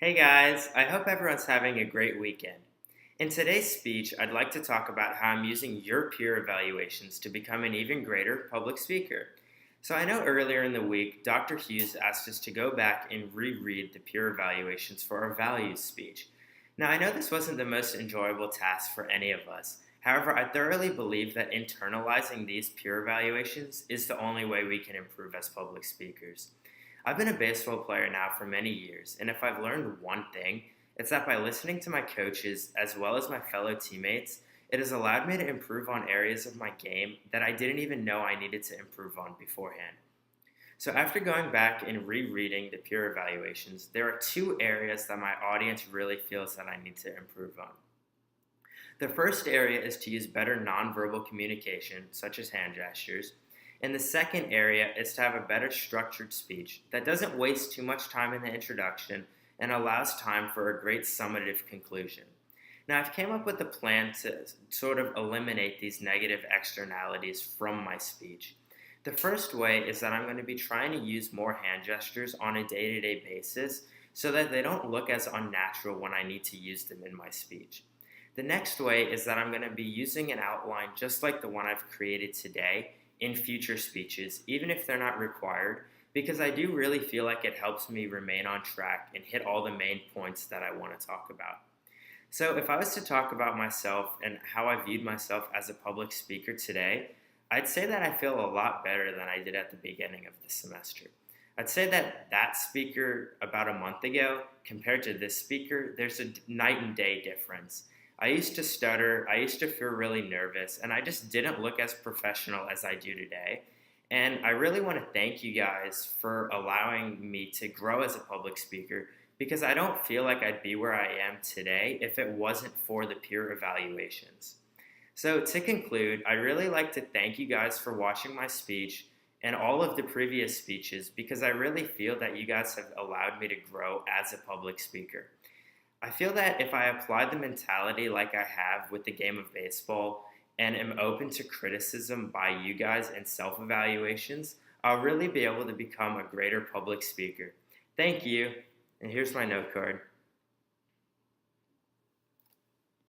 Hey guys, I hope everyone's having a great weekend. In today's speech, I'd like to talk about how I'm using your peer evaluations to become an even greater public speaker. So, I know earlier in the week, Dr. Hughes asked us to go back and reread the peer evaluations for our values speech. Now, I know this wasn't the most enjoyable task for any of us. However, I thoroughly believe that internalizing these peer evaluations is the only way we can improve as public speakers. I've been a baseball player now for many years, and if I've learned one thing, it's that by listening to my coaches as well as my fellow teammates, it has allowed me to improve on areas of my game that I didn't even know I needed to improve on beforehand. So, after going back and rereading the peer evaluations, there are two areas that my audience really feels that I need to improve on. The first area is to use better nonverbal communication, such as hand gestures. And the second area is to have a better structured speech that doesn't waste too much time in the introduction and allows time for a great summative conclusion. Now, I've came up with a plan to sort of eliminate these negative externalities from my speech. The first way is that I'm going to be trying to use more hand gestures on a day to day basis so that they don't look as unnatural when I need to use them in my speech. The next way is that I'm going to be using an outline just like the one I've created today in future speeches, even if they're not required, because I do really feel like it helps me remain on track and hit all the main points that I want to talk about. So, if I was to talk about myself and how I viewed myself as a public speaker today, I'd say that I feel a lot better than I did at the beginning of the semester. I'd say that that speaker about a month ago compared to this speaker, there's a night and day difference. I used to stutter, I used to feel really nervous, and I just didn't look as professional as I do today. And I really want to thank you guys for allowing me to grow as a public speaker because I don't feel like I'd be where I am today if it wasn't for the peer evaluations. So, to conclude, I'd really like to thank you guys for watching my speech and all of the previous speeches because I really feel that you guys have allowed me to grow as a public speaker. I feel that if I apply the mentality like I have with the game of baseball and am open to criticism by you guys and self evaluations, I'll really be able to become a greater public speaker. Thank you, and here's my note card.